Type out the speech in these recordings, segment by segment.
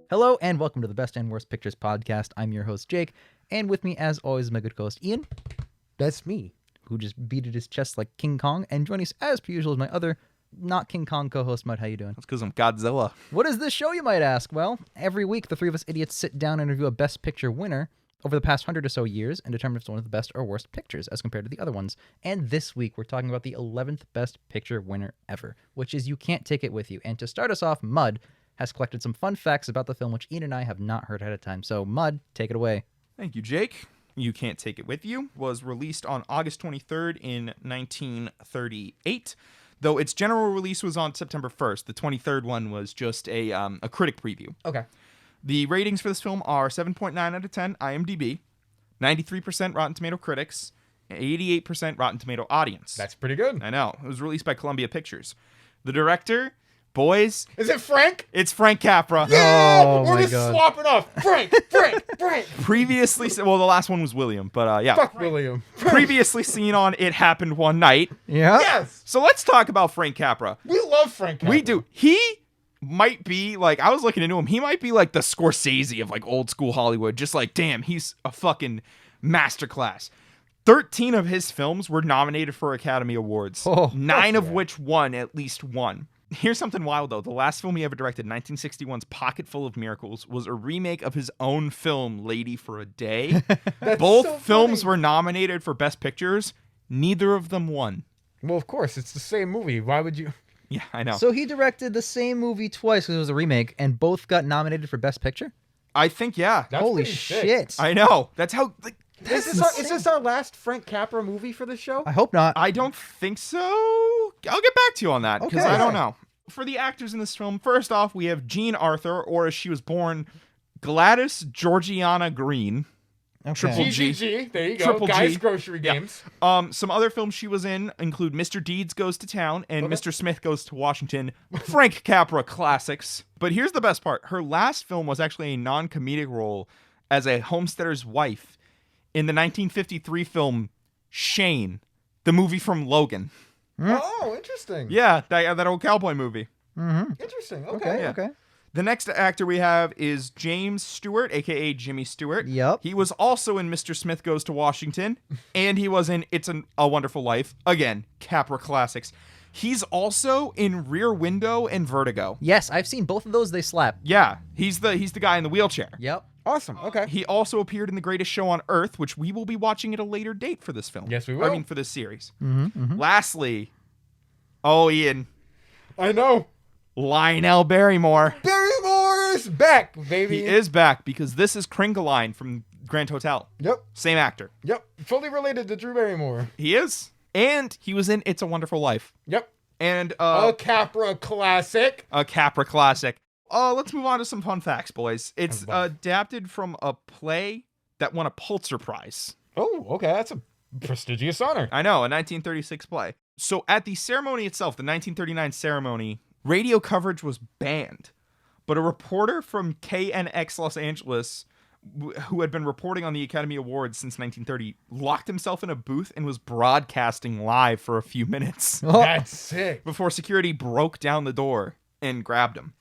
Hello and welcome to the Best and Worst Pictures podcast. I'm your host, Jake, and with me, as always, my good co-host, Ian. That's me. Who just beated his chest like King Kong, and joining us, as per usual, is my other, not King Kong co-host, Mud. How you doing? That's because I'm Godzilla. What is this show, you might ask? Well, every week, the three of us idiots sit down and review a Best Picture winner over the past 100 or so years and determine if it's one of the best or worst pictures as compared to the other ones. And this week, we're talking about the 11th Best Picture winner ever, which is You Can't Take It With You. And to start us off, Mud has collected some fun facts about the film, which Ian and I have not heard ahead of time. So, Mud, take it away. Thank you, Jake. You Can't Take It With You was released on August 23rd in 1938, though its general release was on September 1st. The 23rd one was just a critic preview. Okay. The ratings for this film are 7.9 out of 10 IMDb, 93% Rotten Tomato critics, and 88% Rotten Tomato audience. That's pretty good. I know. It was released by Columbia Pictures. The director, boys, Is it Frank? it's Frank Capra. Yeah! Oh, We're my just God. swapping off. Frank! Previously, well, the last one was William, but yeah. Fuck William. Previously seen on It Happened One Night. Yeah? Yes! So let's talk about Frank Capra. We love Frank Capra. We do. He might be like, I was looking into him, he might be like the Scorsese of like old school Hollywood. Just like, damn, he's a fucking masterclass. 13 of his films were nominated for Academy Awards, Oh, 9 of yeah. which won at least one. Here's something wild, though. The last film he ever directed, 1961's Pocketful of Miracles, was a remake of his own film, Lady for a Day. Both so films funny. were nominated for Best Pictures. Neither of them won. Well, of course. It's the same movie. Why would you... Yeah, I know. So he directed the same movie twice because it was a remake, and both got nominated for Best Picture? I think, yeah. That's Holy pretty sick. shit. I know. That's how... Like, Is this our last Frank Capra movie for the show? I hope not. I don't think so. I'll get back to you on that, because Okay. I don't know. For the actors in this film, first off, we have Jean Arthur, or as she was born, Gladys Georgiana Green. Okay. Triple G. GGG. There you go. Triple Guys G. Grocery Yeah. Games. Some other films she was in include Mr. Deeds Goes to Town and Okay. Mr. Smith Goes to Washington, Frank Capra classics. But here's the best part. Her last film was actually a non-comedic role as a homesteader's wife in the 1953 film Shane, the movie from Logan. Oh, interesting. Yeah, that old cowboy movie. Interesting. Okay. Okay. The next actor we have is James Stewart, a.k.a. Jimmy Stewart. Yep. He was also in Mr. Smith Goes to Washington, and he was in A Wonderful Life. Again, Capra classics. He's also in Rear Window and Vertigo. Yes, I've seen both of those. They slap. Yeah, he's the guy in the wheelchair. Yep. Awesome. Okay. He also appeared in The Greatest Show on Earth, which we will be watching at a later date for this film. Yes, we I will. mean, for this series. Mm-hmm. Lastly, Ian, I know. Lionel Barrymore. Barrymore's back, baby. He is back because this is Kringeline from Grand Hotel. Yep. Same actor. Yep. Fully related to Drew Barrymore. He is. And he was in It's a Wonderful Life. Yep. And A Capra classic. a Capra classic. Let's move on to some fun facts, boys. It's Fun. adapted from a play that won a Pulitzer Prize. Oh, okay. That's a prestigious honor. I know, a 1936 play. So at the ceremony itself, the 1939 ceremony, radio coverage was banned. But a reporter from KNX Los Angeles, who had been reporting on the Academy Awards since 1930, locked himself in a booth and was broadcasting live for a few minutes Oh, That's sick. before security broke down the door and grabbed him.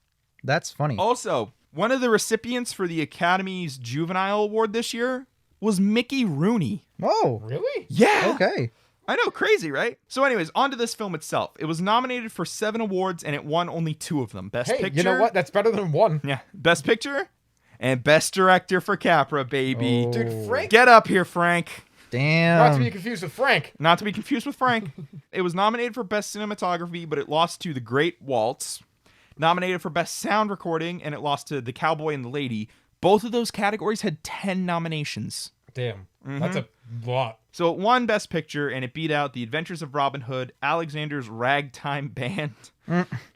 that's funny. Also, one of the recipients for the Academy's Juvenile Award this year was Mickey Rooney. Oh, Really? Yeah. okay. I know, crazy, right? So anyways, on to this film itself. It was nominated for 7 awards, and it won only 2 of them. Best Hey, Picture. you know what? That's better than one. Yeah, Best Picture and Best Director for Capra, baby. Oh. Dude, Frank. Get up here, Frank. Damn. Not to be confused with Frank. Not to be confused with Frank. It was nominated for Best Cinematography, but it lost to The Great Waltz. Nominated for Best Sound Recording, and it lost to The Cowboy and the Lady. Both of those categories had 10 nominations. Damn. That's a lot. So it won Best Picture, and it beat out The Adventures of Robin Hood, Alexander's Ragtime Band,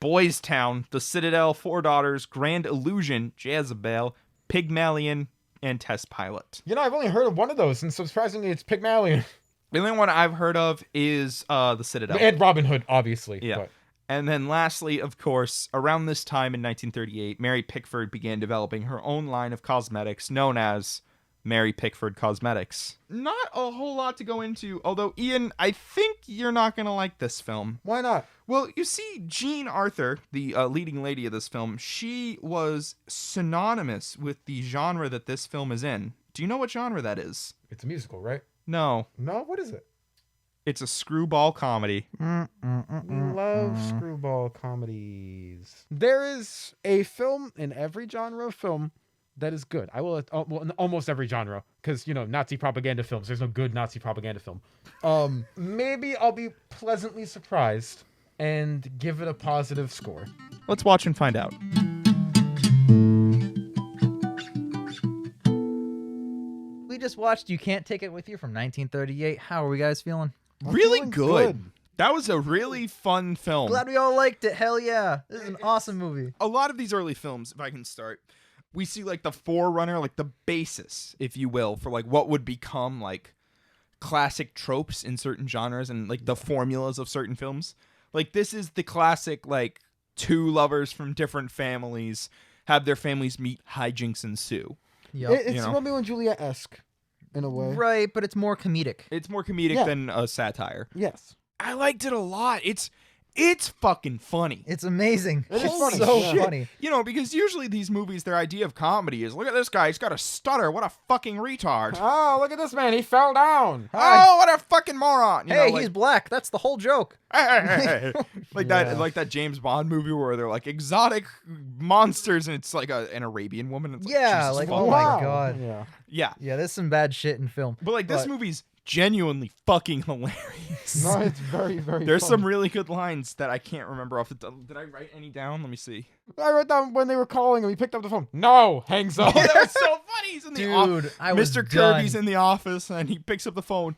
Boys Town, The Citadel, Four Daughters, Grand Illusion, Jezebel, Pygmalion, and Test Pilot. You know, I've only heard of one of those, and surprisingly, it's Pygmalion. The only one I've heard of is The Citadel. And Robin Hood, obviously. Yeah. But And then lastly, of course, around this time in 1938, Mary Pickford began developing her own line of cosmetics known as Mary Pickford Cosmetics. Not a whole lot to go into, although, Ian, I think you're not going to like this film. Why not? Well, you see, Jean Arthur, the leading lady of this film, she was synonymous with the genre that this film is in. Do you know what genre that is? It's a musical, right? No. No, what is it? It's a screwball comedy. We love screwball comedies. There is a film in every genre of film that is good. I will, well, in almost every genre, because, Nazi propaganda films, there's no good Nazi propaganda film. Maybe I'll be pleasantly surprised and give it a positive score. Let's watch and find out. We just watched You Can't Take It With You from 1938. How are we guys feeling? Really feeling good. good. That was a really fun film. Glad we all liked it. Hell yeah. This is an awesome movie. A lot of these early films, if I can start, we see like the forerunner, like the basis, if you will, for like what would become like classic tropes in certain genres and like the formulas of certain films. Like this is the classic like two lovers from different families have their families meet, hijinks ensue. Yep. It's Romeo and Juliet-esque in a way. Right, but it's more comedic. It's more comedic Yeah. than a satire. Yes. I liked it a lot. It's fucking funny. It's amazing. It is It's funny. so Yeah. funny. You know, because usually these movies, their idea of comedy is, look at this guy, he's got a stutter, what a fucking retard. Oh, look at this man. He fell down. Oh, what a fucking moron. You Hey, know, he's black. That's the whole joke. like Yeah. that James Bond movie where they're like exotic monsters and it's like an Arabian woman. It's Yeah, Jesus like, fuck. oh my God. Yeah. Yeah. Yeah, there's some bad shit in film. But like this movie's genuinely fucking hilarious. No, it's very, very There's funny. some really good lines that I can't remember off the did I write any down? Let me see. I wrote down when they were calling him. He picked up the phone. No, hangs up. Oh, that was so funny. He's in the Dude, I was Mr. done. Kirby's in the office and he picks up the phone.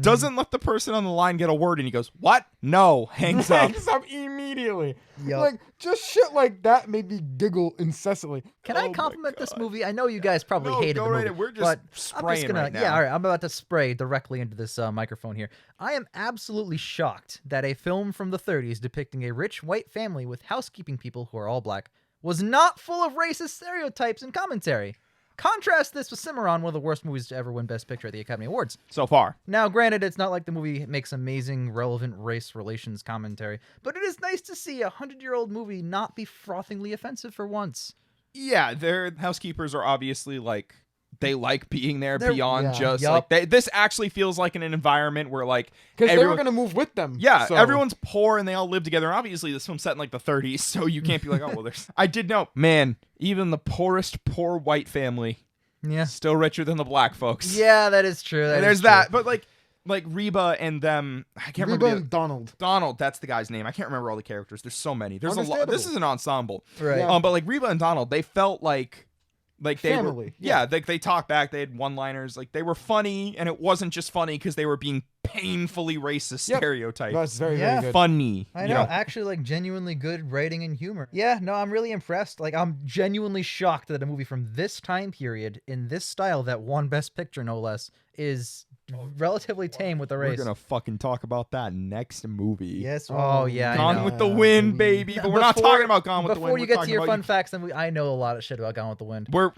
Doesn't let the person on the line get a word and he goes, "What? No," hangs up. Hangs up immediately. Yup. Like, just shit like that made me giggle incessantly. Can Oh I my compliment this God. movie? I know you guys probably No, hated go the right movie, ahead. We're just but I'm spraying just gonna, right now. yeah, all right. I'm about to spray directly into this microphone here. I am absolutely shocked that a film from the 30s depicting a rich white family with housekeeping people who are all black was not full of racist stereotypes and commentary. Contrast this with Cimarron, one of the worst movies to ever win Best Picture at the Academy Awards. So far. Now, granted, it's not like the movie makes amazing, relevant race relations commentary, but it is nice to see a 100-year-old movie not be frothingly offensive for once. Yeah, their housekeepers are obviously like they like being there They're- beyond yeah. just Yup. like this actually feels like an environment where like Because they were everyone- going to move with them. yeah, so- everyone's poor and they all live together. And obviously, this film's set in like the 30s, so you can't be like, oh well, there's. I did know, man. Even the poorest poor white family Yeah. still richer than the black folks. Yeah, that is true. and there's that. But like Reba and them, I can't Reba remember. and Donald. Donald, that's the guy's name. I can't remember all the characters. There's so many. There's a lot. This Understandable. is an ensemble. Right. Yeah. But like Reba and Donald, they felt like they Family, were, yeah. they talked back. They had one-liners. Like they were funny, and it wasn't just funny because they were being painfully racist Yep. stereotypes. That's very, Yeah. very good. Funny. I you know, actually, like, genuinely good writing and humor. Yeah, no, I'm really impressed. Like, I'm genuinely shocked that a movie from this time period, in this style, that won Best Picture, no less, is relatively tame with the We're race. gonna fucking talk about that next movie. Yes. Oh, yeah. I Gone know. with the Wind, baby. But we're not Before- talking about Gone with the Wind. Before you We're get to talking your about fun facts, then I know a lot of shit about Gone with the Wind. We're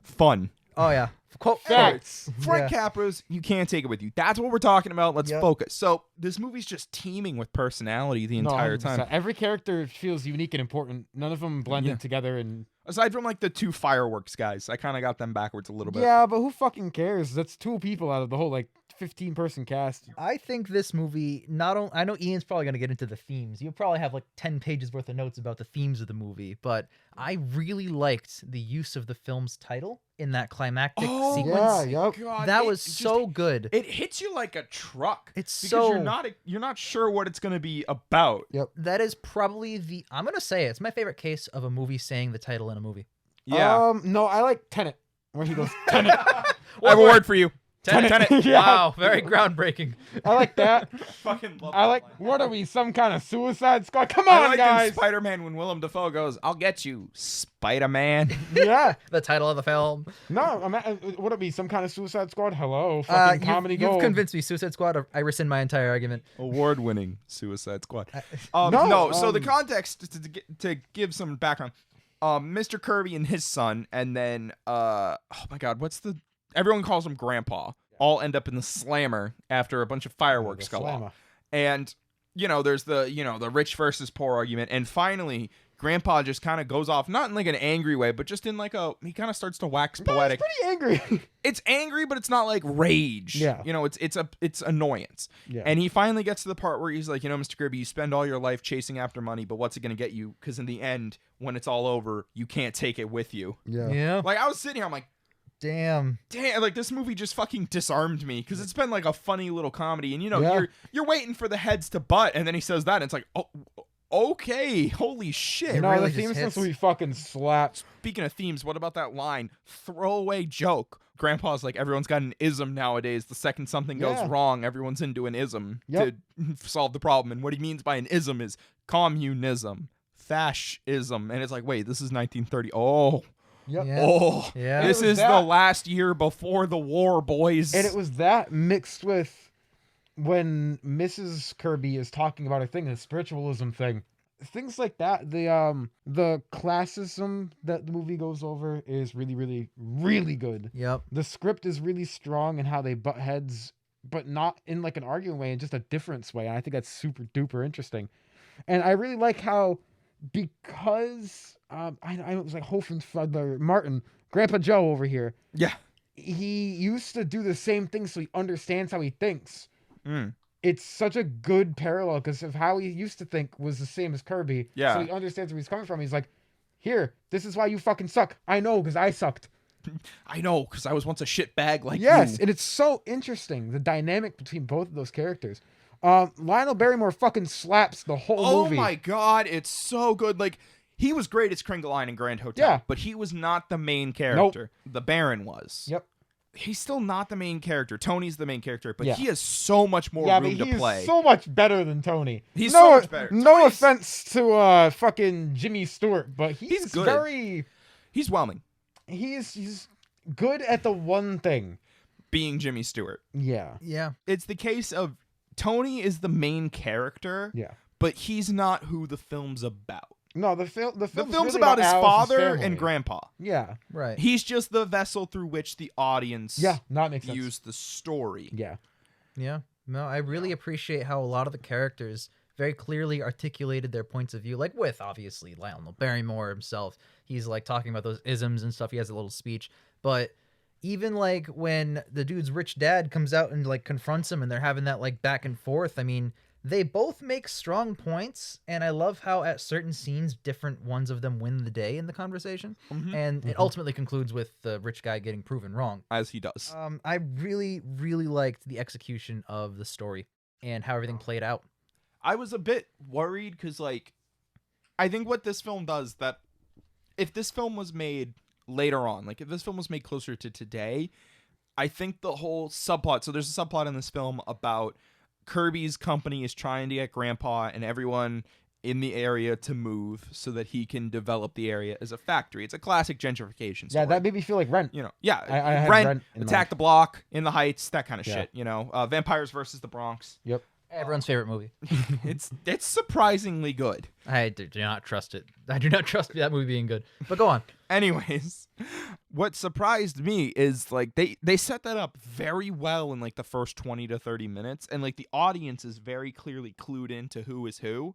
fun. Oh, yeah. Quote Facts. Frank Yeah. Capra's You Can't Take It With You. That's what we're talking about. Let's Yep. focus. So this movie's just teeming with personality the entire time. 100%. Every character feels unique and important. None of them blended Yeah. together. And Aside from like the two fireworks guys, I kind of got them backwards a little bit. yeah, but who fucking cares? That's 2 people out of the whole like 15-person cast. I think this movie not only, I know Ian's probably going to get into the themes. You probably have like 10 pages worth of notes about the themes of the movie, but I really liked the use of the film's title in that climactic Oh, sequence. Yeah, yep. God, That it was just- so good. It hits you like a truck. It's because so you're not sure what it's gonna be about. that is probably I'm going to say it's my favorite case of a movie saying the title in a movie. Yeah. No, I like Tenet. Where he goes, Tenet. I have a word for you. Tenet. Yeah. Wow, very groundbreaking. I like that. Fucking love I that like, line. what are we, some kind of Suicide Squad? Come I on, like guys. in Spider-Man when Willem Dafoe goes, "I'll get you, Spider-Man." Yeah. The title of the film. No, what are we, some kind of Suicide Squad? Hello, fucking comedy you've gold. convinced me. Suicide Squad. I rescind my entire argument. Award-winning Suicide Squad. No, So the context to give some background. Mr. Kirby and his son, and then oh my God, everyone calls him Grandpa. All end up in the slammer after a bunch of fireworks go off. And there's the rich versus poor argument, and finally Grandpa just kind of goes off, not in like an angry way, but just in like he kind of starts to wax poetic. It's pretty angry. It's angry, but it's not like rage. Yeah. It's annoyance. Yeah. And he finally gets to the part where he's like, Mr. Kirby, you spend all your life chasing after money, but what's it going to get you? Because in the end, when it's all over, you can't take it with you. Yeah. Like, I was sitting here, I'm like, Damn, like this movie just fucking disarmed me, because it's been like a funny little comedy, and Yeah. you're waiting for the heads to butt, and then he says that, and it's like, oh, okay, holy shit. really the just theme hits. since we fucking slapped. Speaking of themes, what about that line? Throwaway joke. Grandpa's like, everyone's got an ism nowadays. The second something goes Yeah. wrong, everyone's into an ism Yep. to solve the problem. And what he means by an ism is communism, fascism. And it's like, wait, this is 1930. Oh, Yep. Yeah. oh, Yeah. this It was is the that. last year before the war, boys. And it was that mixed with when Mrs. Kirby is talking about a thing, a spiritualism thing. Things like that. The classism that the movie goes over is really, really, really good. Yep. The script is really strong in how they butt heads, but not in like an arguing way, in just a difference way. And I think that's super duper interesting. And I really like how, because I was like Hofenfudler Martin, Grandpa Joe over here, yeah. he used to do the same thing, so he understands how he thinks. Mm. It's such a good parallel because of how he used to think was the same as Kirby. Yeah. So he understands where he's coming from. He's like, here, this is why you fucking suck. I know, because I sucked. I know, because I was once a shit bag like Yes, you. and it's so interesting, the dynamic between both of those characters. Lionel Barrymore fucking slaps the whole movie. Oh my God, it's so good. Like, he was great as Kringeline in Grand Hotel, Yeah. but he was not the main character. The Baron was. Yep. He's still not the main character. Tony's the main character, but Yeah. he has so much more Yeah, room but to he's play. so much better than Tony. He's no, so much better. No Tony's- offense to fucking Jimmy Stewart, but he's good. very... He's whelming, He's good at the one thing. being Jimmy Stewart. Yeah. Yeah. It's the case of Tony is the main character, Yeah. but he's not who the film's about. No, the film's really about his Alice's father family. and grandpa. Yeah. Right. He's just the vessel through which the audience Yeah. That makes sense. views the story. Yeah. Yeah. No, I really appreciate how a lot of the characters very clearly articulated their points of view. Like with obviously Lionel Barrymore himself, he's like talking about those isms and stuff. He has a little speech, but even like when the dude's rich dad comes out and like confronts him and they're having that like back and forth, I mean, they both make strong points, and I love how at certain scenes, different ones of them win the day in the conversation, and it ultimately concludes with the rich guy getting proven wrong. As he does. I really, really liked the execution of the story and how everything played out. I was a bit worried because, like, I think what this film does, that if this film was made later on, like if this film was made closer to today, I think the whole subplot, so there's a subplot in this film about Kirby's company is trying to get Grandpa and everyone in the area to move so that he can develop the area as a factory. It's a classic gentrification story. Yeah, that made me feel like Rent. You know, yeah, I had Rent, Rent in Attack mind. the Block, In the Heights, that kind of Yeah. shit. You know, Vampires versus the Bronx. Yep. Everyone's favorite movie. It's surprisingly good. I do not trust it. I do not trust that movie being good. But go on. Anyways, what surprised me is like they set that up very well in like the first 20 to 30 minutes, and like the audience is very clearly clued into who is who.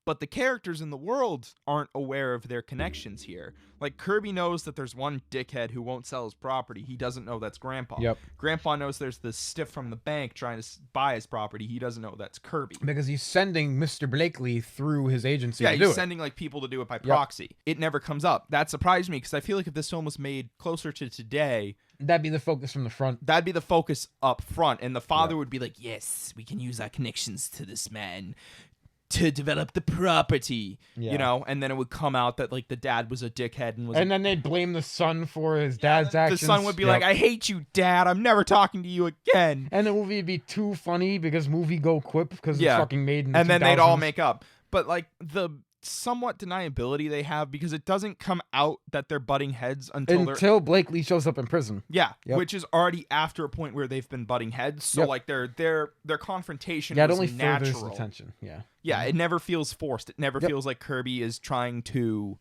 But the characters in the world aren't aware of their connections here. Like, Kirby knows that there's one dickhead who won't sell his property. He doesn't know that's Grandpa. Yep. Grandpa knows there's this stiff from the bank trying to buy his property. He doesn't know that's Kirby. Because he's sending Mr. Blakely through his agency Yeah, to he's do it. sending like people to do it by proxy. It never comes up. That surprised me because I feel like if this film was made closer to today, That'd be the focus from the front. that'd be the focus up front, and the father would be like, yes, we can use our connections to this man to develop the property, Yeah. you know, and then it would come out that like the dad was a dickhead and was And then they'd blame the son for his dad's actions. the son would be Yep. like, I hate you, Dad, I'm never talking to you again. And the movie would be too funny because movie go quip because Yeah. it's fucking made in the And then they'd all 2000s. make up. But like the somewhat deniability they have, because it doesn't come out that they're butting heads until Blakely shows up in prison. yeah, Yep. which is already after a point where they've been butting heads. So Yep. like their confrontation Yeah, it was only furthers natural. the tension. Yeah. Yeah, it never feels forced. It never Yep. feels like Kirby is trying to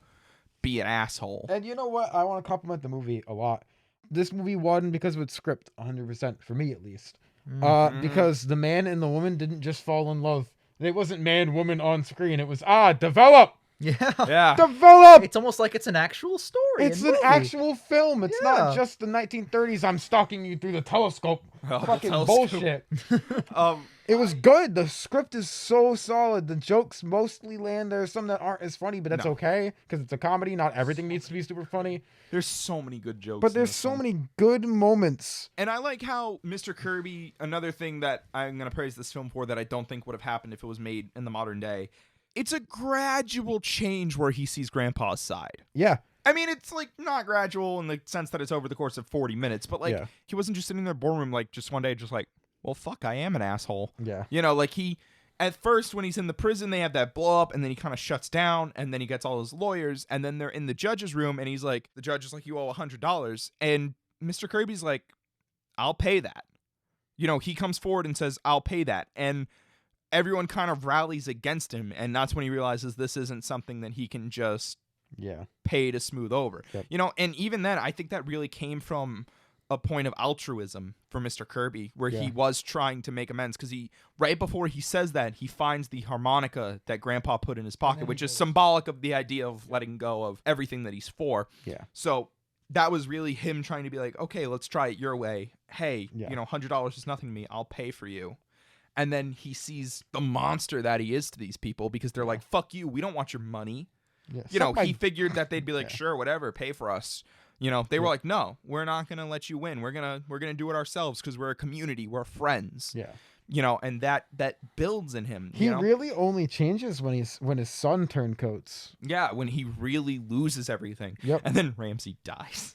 be an asshole. And you know what? I want to compliment the movie a lot. This movie won because of its script, 100%, for me at least. Because the man and the woman didn't just fall in love. It wasn't man, woman on screen. It was, develop! Yeah. Yeah. Develop! It's almost like it's an actual story. It's and an movie. actual film. It's Yeah. not just the 1930s, I'm stalking you through the telescope. Oh, the Fucking telescope. bullshit. Um, It was good. The script is so solid. The jokes mostly land. There's some that aren't as funny, but that's No. okay because it's a comedy. Not everything needs to be super funny. there's so many good jokes. But in there's this so film. many good moments. And I like how Mr. Kirby, another thing that I'm going to praise this film for that I don't think would have happened if it was made in the modern day, it's a gradual change where he sees Grandpa's side. Yeah. I mean, it's like not gradual in the sense that it's over the course of 40 minutes, but like Yeah. he wasn't just sitting in their boardroom like just one day just like, well, fuck, I am an asshole. Yeah. You know, like at first when he's in the prison, they have that blow up and then he kind of shuts down and then he gets all his lawyers and then they're in the judge's room and he's like, the judge is like, you owe $100. And Mr. Kirby's like, I'll pay that. You know, he comes forward and says, I'll pay that. And everyone kind of rallies against him. And that's when he realizes this isn't something that he can just Yeah. pay to smooth over. Yep. You know, and even then, I think that really came from a point of altruism for Mr. Kirby, where he Yeah. was trying to make amends because right before he says that, he finds the harmonica that Grandpa put in his pocket, which is symbolic of the idea of letting go of everything that he's for. Yeah. So that was really him trying to be like, okay, let's try it your way. Hey, Yeah. you know, $100 is nothing to me. I'll pay for you. And then he sees the monster that he is to these people because they're like, fuck you. We don't want your money. Yeah. You know, Suck my- he figured that they'd be like, Yeah. sure, whatever, pay for us. You know, they were like, no, we're not gonna let you win. We're gonna do it ourselves because we're a community, we're friends. Yeah. You know, and that builds in him. He you know? really only changes when his son turncoats. Yeah, when he really loses everything. Yep. And then Ramsey dies.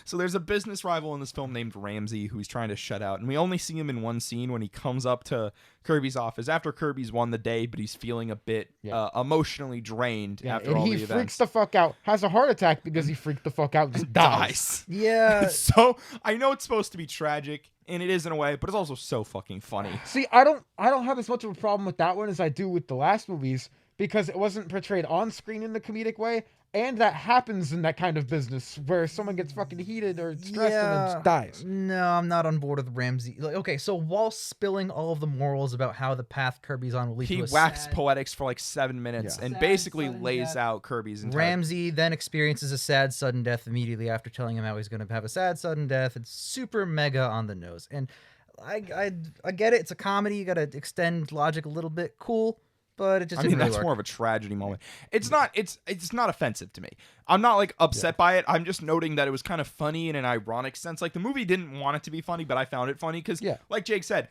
So there's a business rival in this film named Ramsey who he's trying to shut out. And we only see him in one scene when he comes up to Kirby's office after Kirby's won the day, but he's feeling a bit emotionally drained Yeah. after And all he the freaks events. the fuck out. Has a heart attack because he freaked the fuck out. Just dies. Yeah. So I know it's supposed to be tragic, and it is in a way, but it's also so fucking funny. See, I don't have as much of a problem with that one as I do with the last movies because it wasn't portrayed on screen in the comedic way, and that happens in that kind of business where someone gets fucking heated or stressed and then just dies. No, I'm not on board with Ramsey. Like, okay, so while spilling all of the morals about how the path Kirby's on will lead He to a waxed sad, poetics for like 7 minutes Yeah. and Sad, basically sudden lays death. out Kirby's entire... Ramsey then experiences a sad sudden death immediately after telling him how he's going to have a sad sudden death. It's super mega on the nose, and I get it. It's a comedy. You got to extend logic a little bit. Cool. But it just I didn't mean, really that's work. more of a tragedy moment. It's not offensive to me. I'm not like upset by it. I'm just noting that it was kind of funny in an ironic sense. Like the movie didn't want it to be funny, but I found it funny because, like Jake said,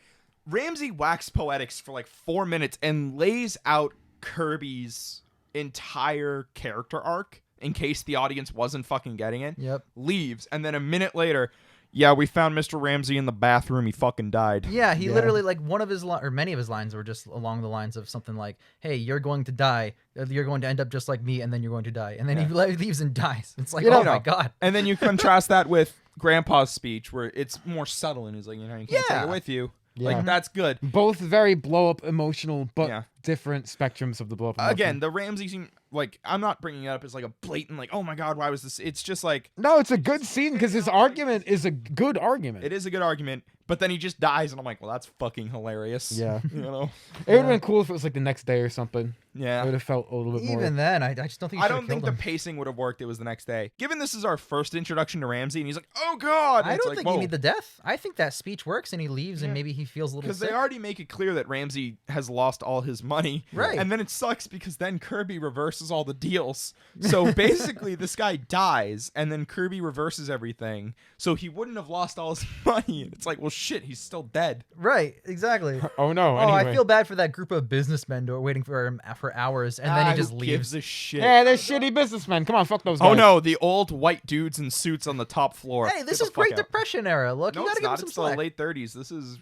Ramsey waxed poetics for like 4 minutes and lays out Kirby's entire character arc in case the audience wasn't fucking getting it. Yep. Leaves, and then a minute later, yeah, we found Mr. Ramsey in the bathroom. He fucking died. Yeah, he Yeah. literally, like, one of his or many of his lines were just along the lines of something like, "Hey, you're going to die. You're going to end up just like me, and then you're going to die." And then he leaves and dies. It's like, You know- oh my god. And then you contrast that with Grandpa's speech, where it's more subtle, and he's like, you know, you can't take Yeah. it with you. Yeah. Like that's good. Both very blow up emotional, but Yeah. different spectrums of the blow up. Again, the Ramsey scene, like, I'm not bringing it up as like a blatant, like, oh my god, why was this? It's just like No, it's a good scene because his argument is a good argument. it is a good argument, but then he just dies, and I'm like, well, that's fucking hilarious. Yeah. You know. It would have been cool if it was like the next day or something. It Yeah. would have felt a little bit more. Even then, I just don't think. I don't think the pacing would have worked. It was the next day. Given this is our first introduction to Ramsey, and he's like, "Oh God!" I it's don't like, think you need the death. I think that speech works, and he leaves, and maybe he feels a little because sick. they already make it clear that Ramsey has lost all his money, Right. And then it sucks because then Kirby reverses all the deals. So basically, this guy dies, and then Kirby reverses everything, so he wouldn't have lost all his money. And it's like, well, shit, he's still dead. Right, exactly. Oh no! Oh, Anyway. I feel bad for that group of businessmen who are waiting for him for hours, and then he just Who leaves. gives a shit? Yeah, they're shitty businessmen. Come on, fuck those guys. Oh no, the old white dudes in suits on the top floor. Hey, this Get is the fuck Great out. Depression era. Look, No, you gotta it's give him not. some It's the slack. late 30s. This is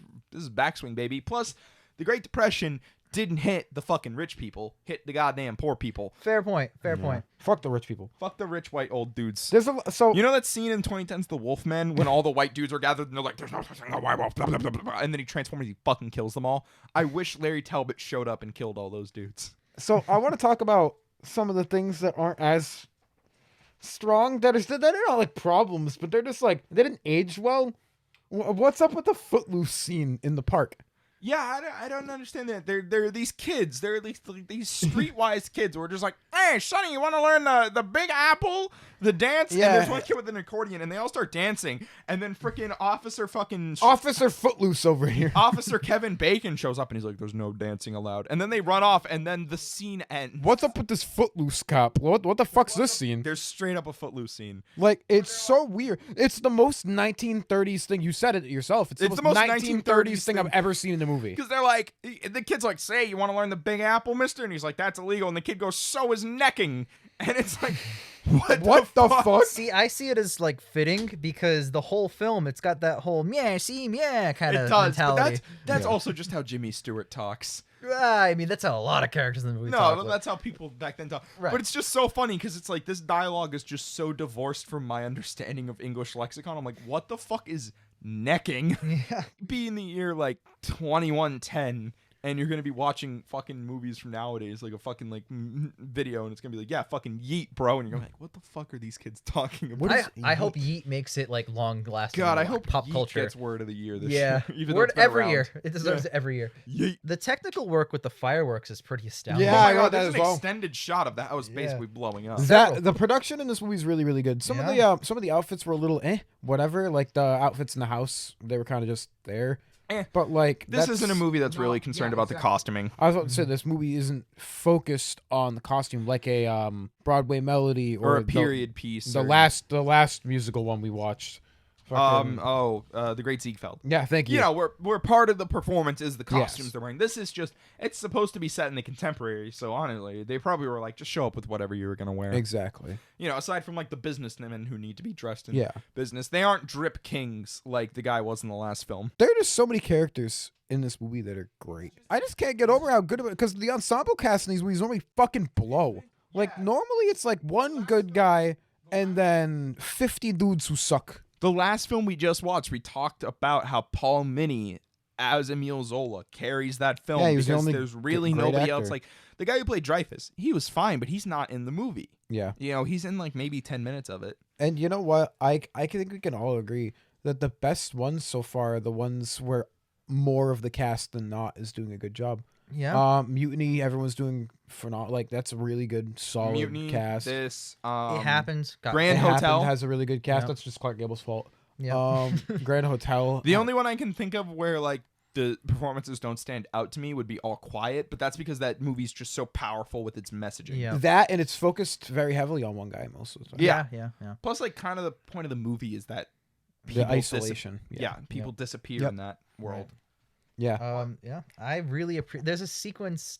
backswing, baby. Plus, the Great Depression didn't hit the fucking rich people. Hit the goddamn poor people. Fair point. Fair point. Fuck the rich people. Fuck the rich white old dudes. There's a so You know that scene in 2010's The Wolfman when all the white dudes are gathered and they're like, "There's no such thing as a white wolf," blah, blah, blah, blah, blah, and then he transforms, he fucking kills them all. I wish Larry Talbot showed up and killed all those dudes. I want to talk about some of the things that aren't as strong. They're not like problems, but they're just like they didn't age well. What's up with the Footloose scene in the park? Yeah, I don't understand that. They're these kids. They're at least like these streetwise kids who are just like, hey, Sonny, you want to learn the Big Apple, the dance? Yeah. And there's one kid with an accordion, and they all start dancing. And then freaking Officer Footloose over here. Officer Kevin Bacon shows up, and he's like, there's no dancing allowed. And then they run off, and then the scene ends. What's up with this Footloose cop? What the fuck's this scene? There's straight up a Footloose scene. Like, it's so weird. It's the most 1930s thing. You said it yourself. It's the most 1930s thing I've ever seen in a movie. Because they're like, the kid's like, say, you want to learn the Big Apple, mister? And he's like, that's illegal. And the kid goes, so is necking. And it's like, what the fuck? See, I see it as like fitting because the whole film, it's got that whole kind of mentality. But that's also just how Jimmy Stewart talks. I mean, that's how a lot of characters in the movie No, talk. but that's how people back then talk. Right. But it's just so funny because it's like this dialogue is just so divorced from my understanding of English lexicon. I'm like, what the fuck is necking? Yeah. Be in the year like 2110 and you're gonna be watching fucking movies from nowadays, like a fucking like video, and it's gonna be like, yeah, fucking yeet, bro, and you're like, what the fuck are these kids talking about? I hope yeet makes it like long lasting. God, I hope pop yeet culture gets word of the year this yeah, year. Even though word it's been every around. year. It deserves it every year. Yeet. The technical work with the fireworks is pretty astounding. Yeah, Oh I my got god, that there's as an well. extended shot of that house basically blowing up. The production in this movie is really, really good. Some of the outfits were a little whatever. Like the outfits in the house, they were kind of just there. But like This isn't a movie that's really concerned about the costuming. I was about to say this movie isn't focused on the costume like a Broadway Melody Or a the- period piece. The or- last musical one we watched. The Great Ziegfeld. Yeah, thank you. You know, where part of the performance is the costumes Yes. they're wearing. This is just, it's supposed to be set in the contemporary, so honestly, they probably were like, just show up with whatever you were going to wear. Exactly. You know, aside from like the businessmen who need to be dressed in Yeah. business, they aren't drip kings like the guy was in the last film. There are just so many characters in this movie that are great. I just can't get over how good of it because the ensemble cast in these movies normally fucking blow. Like normally it's like one good guy and then 50 dudes who suck. The last film we just watched, we talked about how Paul Mini as Emile Zola carries that film Yeah, he was the because only there's really great nobody actor. else. Like the guy who played Dreyfus, he was fine, but he's not in the movie. Yeah. You know, he's in like maybe 10 minutes of it. And you know what? I think we can all agree that the best ones so far are the ones where more of the cast than not is doing a good job. Yeah. Mutiny, everyone's doing phenomenal. Like that's a really good, solid Mutiny, cast. this, it happens. Grand It Happened Hotel. has a really good cast. Yeah. That's just Clark Gable's fault. Yeah. Grand Hotel. The only one I can think of where like the performances don't stand out to me would be All Quiet, but that's because that movie's just so powerful with its messaging. Yeah. That and it's focused very heavily on one guy most of the time. Yeah. Yeah. Plus, like, kind of the point of the movie is that The isolation. people disappear Yep. in that world. Yeah. Yeah. I really appreciate. There's a sequence,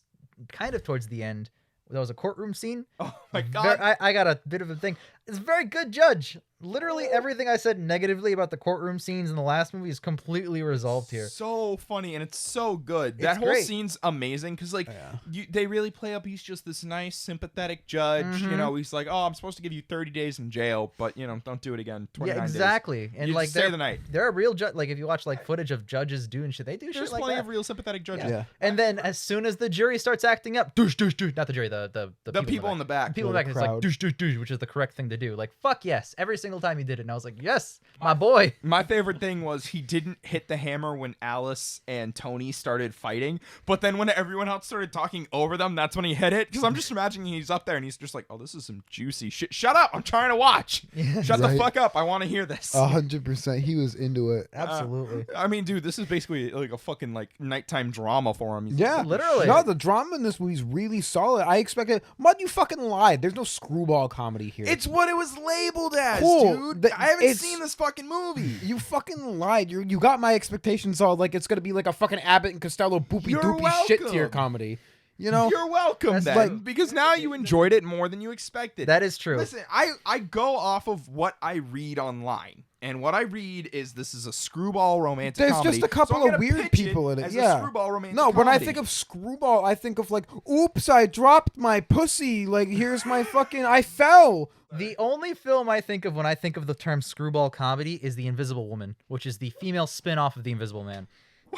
kind of towards the end. There was a courtroom scene. Oh my god! I got a bit of a thing. It's a very good judge. Literally everything I said negatively about the courtroom scenes in the last movie is completely resolved here. So funny, and it's so good. It's That whole great. scene's amazing because, like, Yeah. they really play up. He's just this nice, sympathetic judge. You know, he's like, "Oh, I'm supposed to give you 30 days in jail, but you know, don't do it again." 29 Yeah, days. exactly. And You like just stay the night. there are real like if you watch like footage of judges doing shit, they do There's shit like plenty that. of real sympathetic judges. Yeah. And then as soon as the jury starts acting up, douche, douche, douche, not the jury, the people in the back. The people in Yeah, the back, the it's like crowd. douche, douche, douche, which is the correct thing to do. Like fuck yes, every single time he did it, and I was like, yes, my boy. My favorite thing was he didn't hit the hammer when Alice and Tony started fighting, but then when everyone else started talking over them, that's when he hit it. Because I'm just imagining he's up there and he's just like, "Oh, this is some juicy shit. Shut up! I'm trying to watch. Shut the Right. fuck up! I want to hear this." 100%. He was into it. Absolutely. I mean, dude, this is basically like a fucking like nighttime drama for him. He's Yeah, Literally. No, the drama in this movie is really solid. I expected. Mud, you fucking lied. There's no screwball comedy here. It's what it was labeled as, Cool. dude. I haven't It's- seen this fucking movie. You fucking lied. You got my expectations all like it's gonna be like a fucking Abbott and Costello boopy You're doopy shit tier welcome. comedy. You know? You're welcome, That's then, like- because now you enjoyed it more than you expected. That is true. Listen, I go off of what I read online, and what I read is this is a screwball romantic There's comedy. just a couple so I'm of gonna weird pitch people in it. as Yeah. a screwball romantic No, when I comedy. think of screwball, I think of like, oops, I dropped my pussy. Like, here's my fucking, I fell. The only film I think of when I think of the term screwball comedy is The Invisible Woman, which is the female spin-off of The Invisible Man.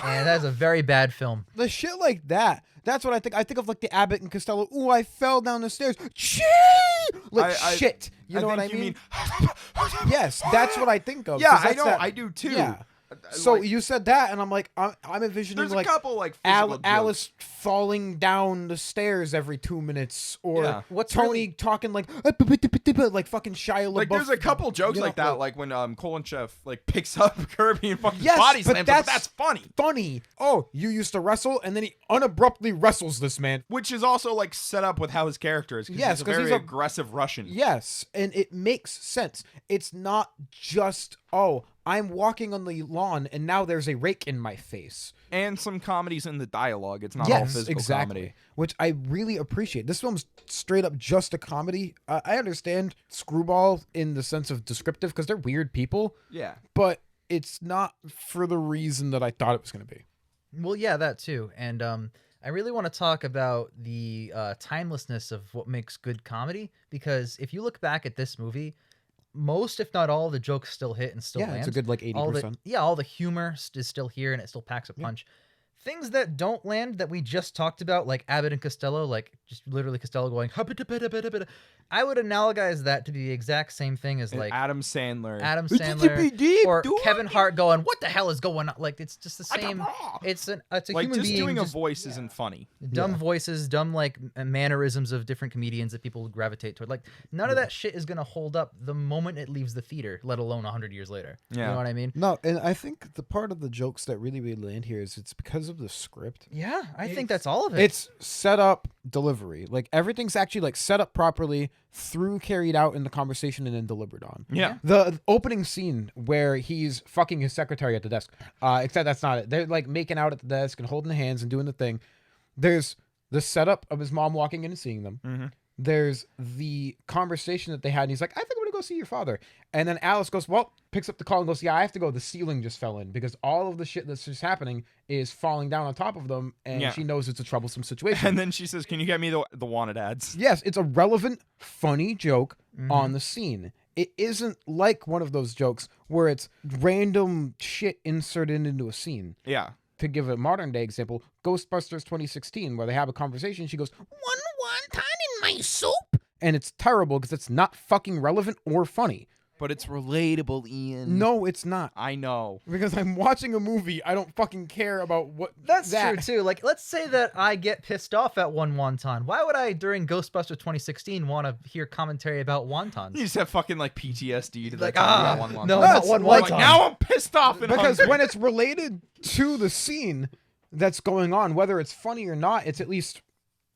and that's a very bad film. The shit like that. That's what I think. I think of like the Abbott and Costello. Ooh, I fell down the stairs. Chee! Like shit. You know what I mean? Yes, that's what I think of. Yeah, I know. I do too. Yeah. So you said that, and I'm like, I'm envisioning There's like a couple like physical Alice falling down the stairs every 2 minutes, or Tony talking like fucking Shia LaBeouf. Like there's a couple jokes like that, like when Kolinchev like picks up Kirby and fucking body slams him, but that's funny. Funny. Oh, you used to wrestle, and then he unabruptly wrestles this man, which is also like set up with how his character is. Yes, because he's a very aggressive Russian. Yes, and it makes sense. It's not just I'm walking on the lawn and now there's a rake in my face. And some comedies in the dialogue. It's not all physical comedy. Which I really appreciate. This film's straight up just a comedy. I understand Screwball in the sense of descriptive because they're weird people. Yeah. But it's not for the reason that I thought it was going to be. Well, yeah, that too. And I really want to talk about the timelessness of what makes good comedy, because if you look back at this movie, most, if not all, the jokes still hit and still land. It's a good like 80%. All the humor is still here and it still packs a punch. Things that don't land that we just talked about, like Abbott and Costello, like just literally Costello going, I would analogize that to be the exact same thing as like Adam Sandler, or Kevin Hart going, what the hell is going on? Like, it's just the same. It's a like human just being. Doing a voice isn't funny. Dumb voices, dumb like mannerisms of different comedians that people gravitate toward. Like, none of that shit is going to hold up the moment it leaves the theater, let alone 100 years later. Yeah. You know what I mean? No, and I think the part of the jokes that really land here is it's because of the script. Yeah, I think that's all of it. It's set up, delivery. Like everything's actually like set up properly, through carried out in the conversation, and then delivered on. Yeah. The opening scene where he's fucking his secretary at the desk. Except that's not it. They're like making out at the desk and holding the hands and doing the thing. There's the setup of his mom walking in and seeing them. Mm-hmm. There's the conversation that they had, and he's like, I think I'm gonna go see your father. And then Alice goes, well, picks up the call and goes, yeah, I have to go. The ceiling just fell in, because all of the shit that's just happening is falling down on top of them, and she knows it's a troublesome situation. And then she says, can you get me the wanted ads? Yes, it's a relevant, funny joke on the scene. It isn't like one of those jokes where it's random shit inserted into a scene. Yeah. To give a modern day example, Ghostbusters 2016, where they have a conversation, she goes, one wonton in my soup? And it's terrible because it's not fucking relevant or funny. But it's relatable, Ian. No, it's not. I know. Because I'm watching a movie, I don't fucking care about what. That's true too. Like, let's say that I get pissed off at one wonton. Why would I, during Ghostbusters 2016, want to hear commentary about wontons? You just have fucking like PTSD to like, one wonton. No, not one wonton. Like, now I'm pissed off and because hungry. when it's related to the scene that's going on, whether it's funny or not, it's at least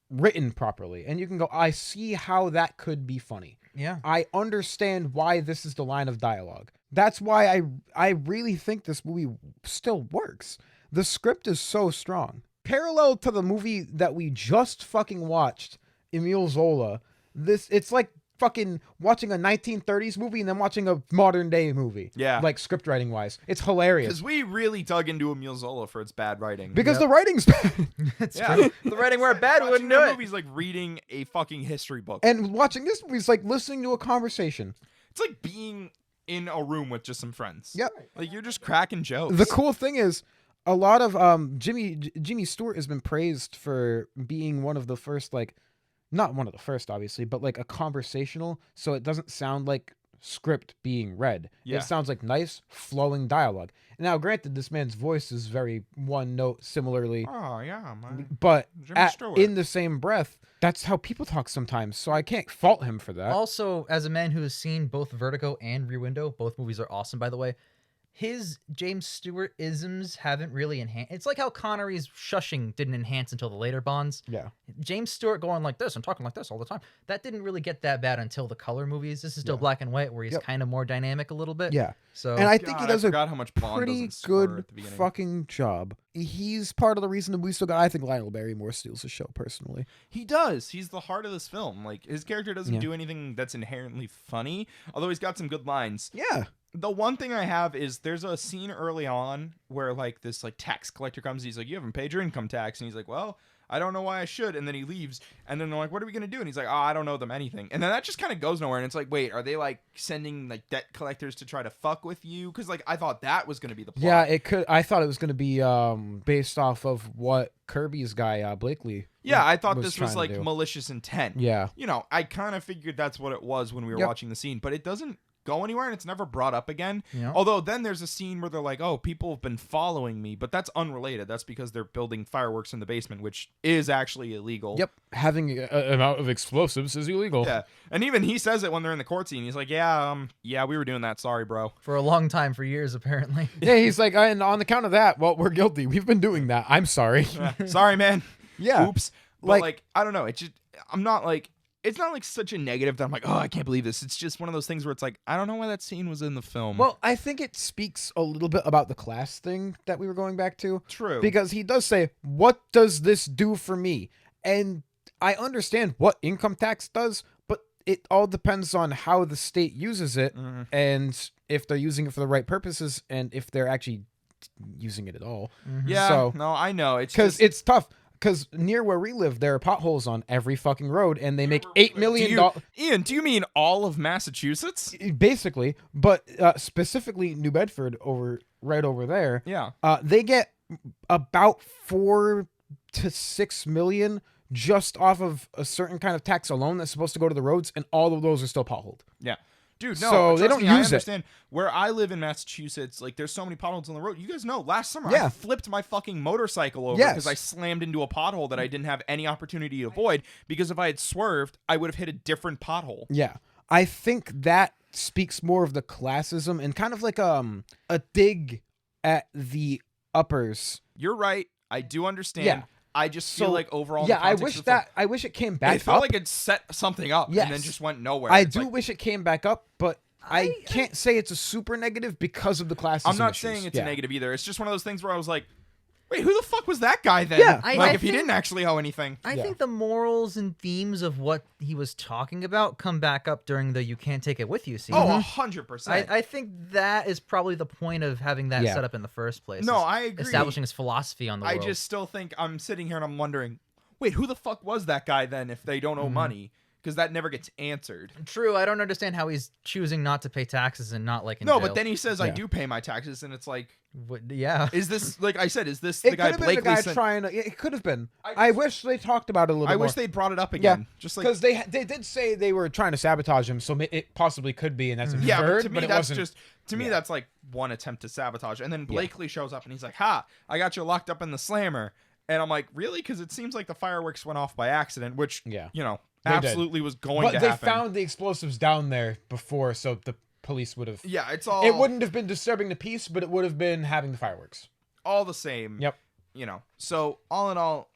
written properly, and you can go, I see how that could be funny. Yeah, I understand why this is the line of dialogue. That's why I really think this movie still works. The script is so strong. Parallel to the movie that we just fucking watched, Emile Zola, it's like fucking watching a 1930s movie and then watching a modern day movie. Yeah. Like script writing wise. It's hilarious. Because we really dug into Emile Zola for its bad writing. Because the writing's bad. It's true. The writing were bad, we wouldn't do it. Movie's like reading a fucking history book. And watching this movie is like listening to a conversation. It's like being in a room with just some friends. Yep. Like you're just cracking jokes. The cool thing is, a lot of Jimmy Stewart has been praised for being one of the first, like, not one of the first, obviously, but like a conversational, so it doesn't sound like script being read. Yeah. It sounds like nice, flowing dialogue. Now, granted, this man's voice is very one note similarly. Oh, yeah. But Jimmy Stewart. in the same breath, that's how people talk sometimes, so I can't fault him for that. Also, as a man who has seen both Vertigo and Rear Window, both movies are awesome, by the way, his James Stewart isms haven't really enhanced. It's like how Connery's shushing didn't enhance until the later Bonds. Yeah. James Stewart going like this and talking like this all the time, that didn't really get that bad until the color movies. This is still black and white, where he's kind of more dynamic a little bit. Yeah. So, and I think he does a how much Bond pretty doesn't slur good at the beginning. fucking job. He's part of the reason that we still got. I think Lionel Barrymore steals the show personally. He does. He's the heart of this film. Like, his character doesn't do anything that's inherently funny, although he's got some good lines. Yeah. The one thing I have is there's a scene early on where like this like tax collector comes. He's like, you haven't paid your income tax, and he's like, well, I don't know why I should. And then he leaves. And then they're like, what are we going to do? And he's like, oh, I don't know them anything. And then that just kind of goes nowhere. And it's like, wait, are they like sending like debt collectors to try to fuck with you? Because like I thought that was going to be the plot. Yeah, it could. I thought it was going to be based off of what Kirby's guy Blakely. Yeah, I thought this was trying like to do. malicious intent. Yeah. You know, I kind of figured that's what it was when we were watching the scene, but it doesn't go anywhere and it's never brought up again. Yeah. Although then there's a scene where they're like, oh, people have been following me, but that's unrelated. That's because they're building fireworks in the basement, which is actually illegal. Yep. Having an amount of explosives is illegal. Yeah. And even he says it when they're in the court scene. He's like, yeah, we were doing that. Sorry, bro. For a long time, for years, apparently. Yeah, he's like, and on the count of that, well, we're guilty. We've been doing that. I'm sorry. Sorry, man. Yeah. Oops. But like, I don't know. It's just, I'm not like, it's not like such a negative that I'm like, oh, I can't believe this. It's just one of those things where it's like, I don't know why that scene was in the film. Well, I think it speaks a little bit about the class thing that we were going back to. True. Because he does say, what does this do for me? And I understand what income tax does, but it all depends on how the state uses it and if they're using it for the right purposes and if they're actually using it at all. Yeah. So, no, I know. It's because just, it's tough. Because near where we live, there are potholes on every fucking road, and they make $8 million. Ian, do you mean all of Massachusetts? Basically, but specifically New Bedford, right over there. Yeah. They get about 4 to 6 million just off of a certain kind of tax alone that's supposed to go to the roads, and all of those are still potholed. Yeah. Dude, no. So they trust don't me, I use it. understand. Where I live in Massachusetts, like there's so many potholes on the road. You guys know, last summer I Yeah. flipped my fucking motorcycle over Yes. because I slammed into a pothole that I didn't have any opportunity to avoid, because if I had swerved, I would have hit a different pothole. Yeah, I think that speaks more of the classism and kind of like a dig at the uppers. You're right. I do understand. Yeah. I just feel like overall, in yeah, the I context wish of the film, I wish it came back it felt up. like it set something up and then Yes. just went nowhere. I It's do like, wish it came back up, but I can't say it's a super negative because of the classism I'm not issues. saying it's Yeah. a negative either. It's just one of those things where I was like, wait, who the fuck was that guy then? Yeah. Like, I if he think- didn't actually owe anything. I Yeah. think the morals and themes of what he was talking about come back up during the "you can't take it with you" scene. Oh, 100%. I think that is probably the point of having that Yeah. set up in the first place. No, is I agree. Establishing his philosophy on the I world. just still think I'm sitting here and I'm wondering, wait, who the fuck was that guy then if they don't owe money? Because that never gets answered. True. I don't understand how he's choosing not to pay taxes and not like in No, jail. but then he says, I Yeah. do pay my taxes, and it's like, Yeah. is this, like I said, is this It the could guy have been the Blakely guy sent? trying to. It could have been. I I wish they talked about it a little I bit more. wish they brought it up again. Just like, because they did say they were trying to sabotage him, so it possibly could be, and that's yeah, but inferred, to me, but it that's wasn't. just, to me, yeah. that's like one attempt to sabotage. And then Blakely shows up and he's like, ha, I got you locked up in the slammer. And I'm like, really? Because it seems like the fireworks went off by accident, which, Yeah. you know, They did. absolutely was going But to they happen. found the explosives down there before, so the police would have. Yeah, it's all It wouldn't have been disturbing the peace, but it would have been having the fireworks. all the same. Yep. You know, so all in all,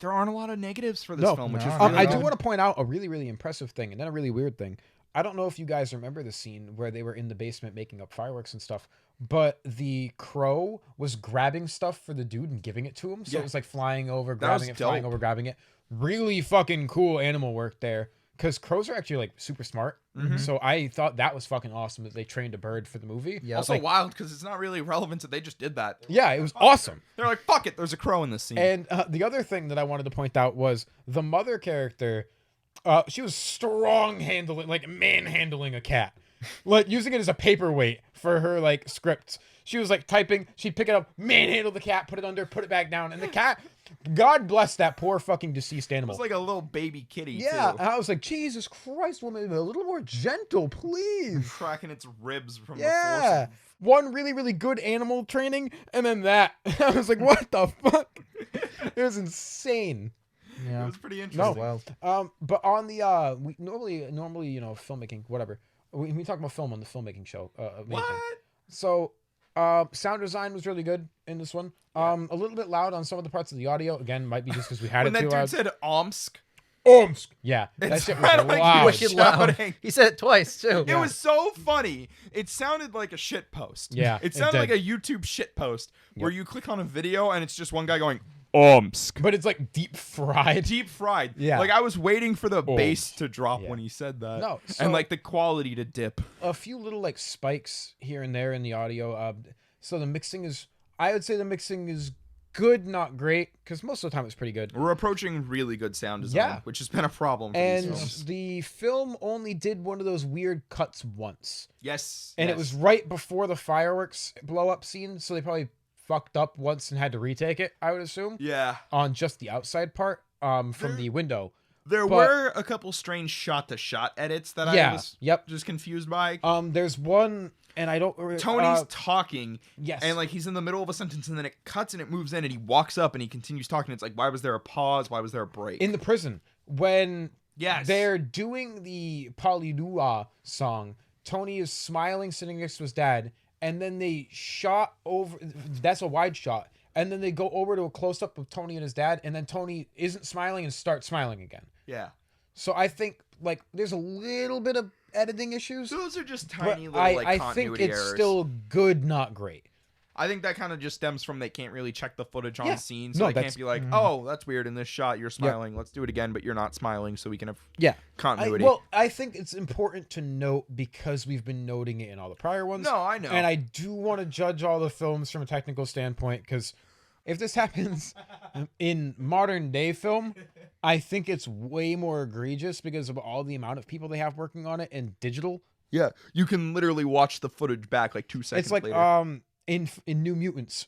there aren't a lot of negatives for this No. film, which is No. really I do good. want to point out a really, really impressive thing, and then a really weird thing. I don't know if you guys remember the scene where they were in the basement making up fireworks and stuff, but the crow was grabbing stuff for the dude and giving it to him. So Yeah. it was like flying over, That grabbing was it, flying dope. over, grabbing it. Really fucking cool animal work there. Because crows are actually like super smart. Mm-hmm. So I thought that was fucking awesome that they trained a bird for the movie. Yeah. Also wild because it's not really relevant that they just did that. Yeah, it was awesome. They're like, fuck it, there's a crow in this scene. And the other thing that I wanted to point out was the mother character. She was strong handling, like manhandling a cat, like using it as a paperweight for her like scripts. She was like typing, she'd pick it up, manhandle the cat, put it under, put it back down, and the cat. God bless that poor fucking deceased it animal. was like a little baby kitty, yeah, too. and I was like, Jesus Christ, woman, a little more gentle, please. Cracking its ribs from the Yeah, force. one really, really good animal training, and then that. I was like, what the fuck? It was insane. It Yeah. was pretty No. interesting. Well, But on the we normally you know filmmaking whatever we talk about film on the filmmaking show. Main thing. What? So sound design was really good in this one. A little bit loud on some of the parts of the audio. Again, might be just because we had When it that too dude loud. said Omsk, Omsk. Yeah, that It shit was sounded like he loud. was wicked loud. shouting. He said it twice too. it was so funny. It sounded like a shit post. Yeah, It it sounded did. like a YouTube shit post where you click on a video and it's just one guy going, Omsk. But it's like deep fried. Deep fried. Yeah. Like I was waiting for the bass to drop Yeah. when he said that. No, so- and like the quality to dip. A few little like spikes here and there in the audio. So the mixing is, I would say the mixing is good, not great, because most of the time it's pretty good. We're approaching really good sound design, which has been a problem for these And films. the film only did one of those weird cuts once. Yes. And it was right before the fireworks blow up scene, so they probably fucked up once and had to retake it, I would assume. Yeah. On just the outside part from the window. There were a couple strange shot-to-shot edits that I was just confused by. There's one, and I don't... Tony's talking, yes, and like he's in the middle of a sentence, and then it cuts and it moves in, and he walks up and he continues talking. It's like, why was there a pause? Why was there a break? In the prison, when yes, they're doing the Palilua song, Tony is smiling, sitting next to his dad, and then they shot over... That's a wide shot. And then they go over to a close-up of Tony and his dad, and then Tony isn't smiling and starts smiling again. Yeah. So I think, like, there's a little bit of editing issues. Those are just tiny little, like, I continuity think it's errors. still good, not great. I think that kind of just stems from they can't really check the footage on scene, so No, they that's- can't be like, oh, that's weird in this shot, you're smiling, let's do it again, but you're not smiling, so we can have continuity. I think it's important to note because we've been noting it in all the prior ones. No, I know. And I do want to judge all the films from a technical standpoint, because if this happens in modern day film, I think it's way more egregious because of all the amount of people they have working on it in digital. Yeah, you can literally watch the footage back like 2 seconds later. It's like in New Mutants,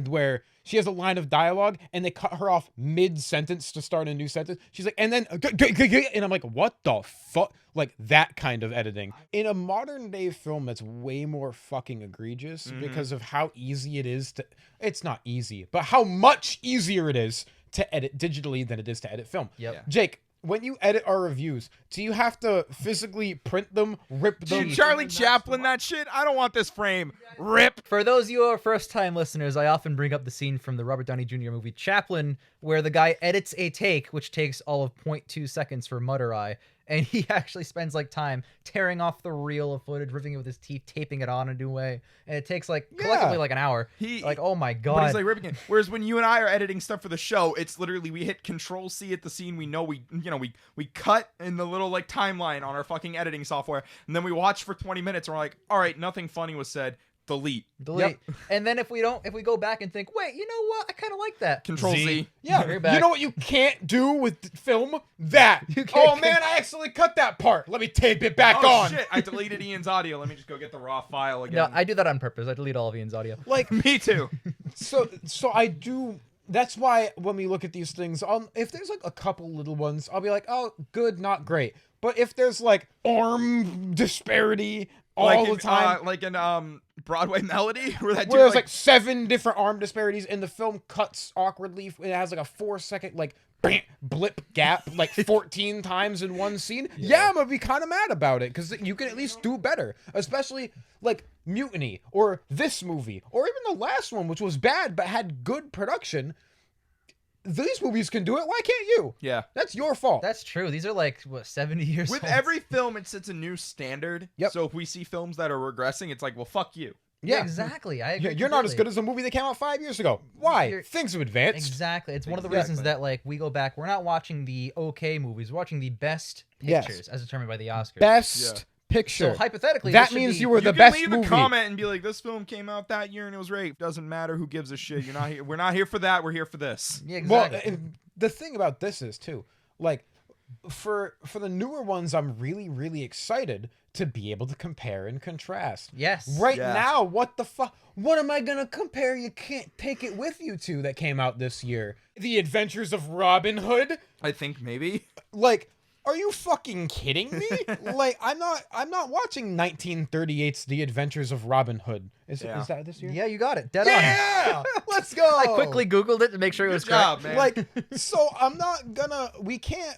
where she has a line of dialogue and they cut her off mid-sentence to start a new sentence. She's like, and then, and I'm like, what the fuck? Like that kind of editing. In a modern day film, that's way more fucking egregious because of how easy it is to, it's not easy, but how much easier it is to edit digitally than it is to edit film. Yep. Yeah. Jake, when you edit our reviews, do you have to physically print them, rip them? Charlie Chaplin, that shit? I don't want this frame. Rip. For those of you who are first-time listeners, I often bring up the scene from the Robert Downey Jr. movie Chaplin, where the guy edits a take, which takes all of 0.2 seconds for Mutter Eye, and he actually spends like time tearing off the reel of footage, ripping it with his teeth, taping it on a new way, and it takes like collectively like an hour. Like, oh my god! But he's like ripping it. Whereas when you and I are editing stuff for the show, it's literally we hit Control C at the scene. We know we cut in the little like timeline on our fucking editing software, and then we watch for 20 minutes, and we're like, all right, nothing funny was said. Delete. And then if we go back and think, wait, you know what? I kind of like that. Control Z. Yeah, you know what you can't do with film? That. Oh man, I accidentally cut that part. Let me tape it back on. Oh shit, I deleted Ian's audio. Let me just go get the raw file again. No, I do that on purpose. I delete all of Ian's audio. Like me too. So I do. That's why when we look at these things, if there's like a couple little ones, I'll be like, oh, good, not great. But if there's like arm disparity all the time, like in Broadway Melody, where there's like 7 different arm disparities, and the film cuts awkwardly. It has like a 4-second like blip gap like 14 times in one scene. Yeah, I'm gonna be kind of mad about it because you can at least do better, especially like Mutiny or this movie or even the last one, which was bad but had good production. These movies can do it. Why can't you? Yeah. That's your fault. That's true. These are like, what, 70 years With old? every film, it sets a new standard. Yep. So if we see films that are regressing, it's like, well, fuck you. Yeah, exactly. I agree. You're not as good as a movie that came out 5 years ago. Why? Things have advanced. Exactly. It's one of the reasons that like we go back. We're not watching the okay movies. We're watching the best pictures as determined by the Oscars. Best picture. So hypothetically, that means you were the you best can movie. leave a comment and be like, "This film came out that year and it was great." Doesn't matter. Who gives a shit? You're not here. We're not here for that. We're here for this. Yeah, exactly. Well, the thing about this is too, like, for the newer ones, I'm really excited to be able to compare and contrast. Yes. Right now, what the fuck? What am I gonna compare? You can't take it with you to that came out this year. The Adventures of Robin Hood. I think maybe. Like, are you fucking kidding me? Like, I'm not watching 1938's The Adventures of Robin Hood. Is that this year? Yeah, you got it. Dead Yeah! on. Let's go. I quickly Googled it to make sure it was Good job, correct. man. Like, so I'm not gonna. We can't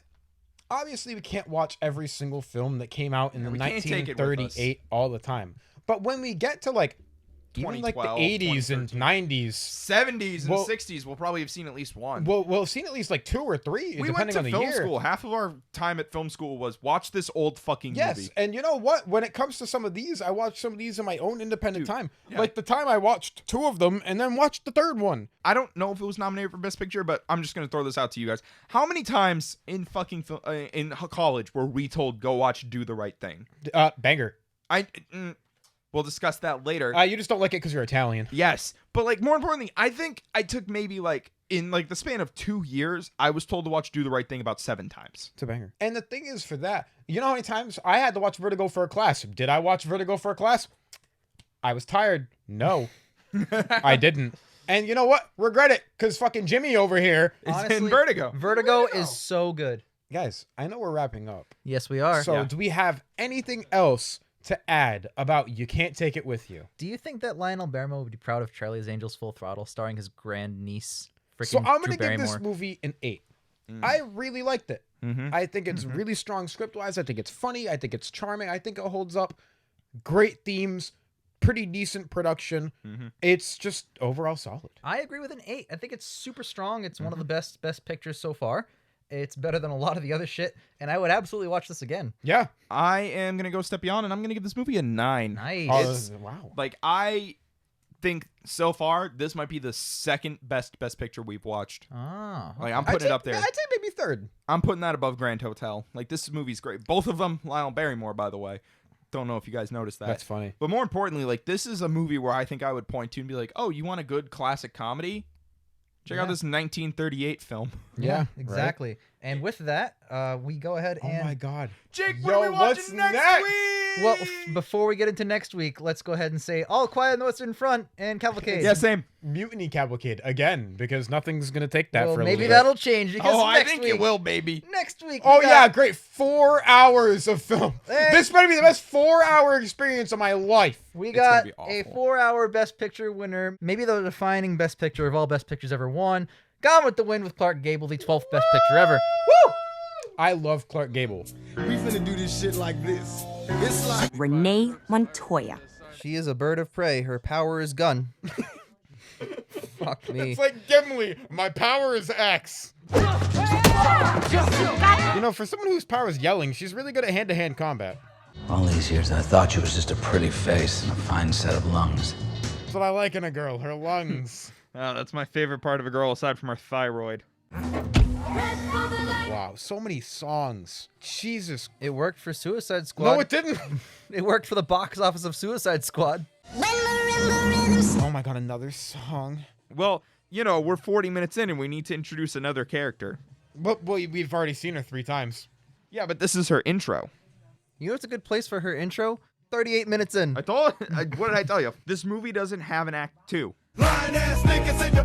watch every single film that came out in the we can't take it with us. 1938 all the time. But when we get to like even like the 80s and 90s, 70s and 60s, we'll probably have seen at least one. we'll have seen at least like 2 or 3, We depending went to on the film year. school. Half of our time at film school was watch this old fucking Yes, movie. and you know what? When it comes to some of these, I watch some of these in my own independent time. yeah. Like the time I watched 2 of them and then watched the 3rd one. I don't know if it was nominated for Best Picture, but I'm just gonna throw this out to you guys. How many times in fucking in college were we told go watch Do the Right Thing? Banger. We'll discuss that later. You just don't like it because you're Italian. Yes. But like more importantly, I think I took maybe like in like the span of 2 years, I was told to watch Do the Right Thing about 7 times. It's a banger. And the thing is for that, you know how many times I had to watch Vertigo for a class? Did I watch Vertigo for a class? I was tired. No, I didn't. And you know what? Regret it, because fucking Jimmy over here It's in Vertigo. Vertigo is so good. Guys, I know we're wrapping up. Yes, we are. So do we have anything else to add about You Can't Take It With You? Do you think that Lionel Barrymore would be proud of Charlie's Angels Full Throttle starring his grandniece, freaking So I'm Drew going to give this Barrymore? movie an 8. I really liked it. Mm-hmm. I think it's really strong script-wise. I think it's funny. I think it's charming. I think it holds up. Great themes. Pretty decent production. It's just overall solid. I agree with an 8. I think it's super strong. It's one of the best pictures so far. It's better than a lot of the other shit, and I would absolutely watch this again. Yeah. I am gonna go a step beyond, and I'm gonna give this movie a 9. Nice. Wow. Like I think so far this might be the second best picture we've watched. Ah, Like I'm putting it up there. I'd say maybe third. I'm putting that above Grand Hotel. Like this movie's great. Both of them, Lionel Barrymore, by the way. Don't know if you guys noticed that. That's funny. But more importantly, like this is a movie where I think I would point to and be like, "Oh, you want a good classic comedy? Check out this 1938 film." Yeah, exactly. Right? And with that, we go ahead Oh and... my God. Jake, Yo, what are we what's watching next next? week? Well, before we get into next week, let's go ahead and say All Quiet on the Western Front and Cavalcade. Yeah, same. Mutiny Cavalcade again, because nothing's gonna take that Well, for a maybe little that'll change because Oh, I next think week, it will, baby. Next week. Oh we got- yeah, great. 4 hours of film. Hey. This better be the best 4-hour experience of my life. We It's gonna got be a awful. 4-hour Best Picture winner, maybe the defining Best Picture of all Best Pictures ever won. Gone with the Wind with Clark Gable, the 12th Best Picture ever. Woo! I love Clark Gable. We finna do this shit like this. It's like Renee Montoya. She is a bird of prey. Her power is gun. Fuck me. It's like Gimli. My power is X. You know, for someone whose power is yelling, she's really good at hand-to-hand combat. All these years, I thought you was just a pretty face and a fine set of lungs. That's what I like in a girl, her lungs. Oh, that's my favorite part of a girl aside from her thyroid. Wow, so many songs. Jesus. It worked for Suicide Squad. No, it didn't. It worked for the box office of Suicide Squad. Oh my God, another song. Well, you know, we're 40 minutes in and we need to introduce another character. Well, we've already seen her 3 times. Yeah, but this is her intro. You know what's a good place for her intro? 38 minutes in. What did I tell you? This movie doesn't have an act 2. lying ass niggas and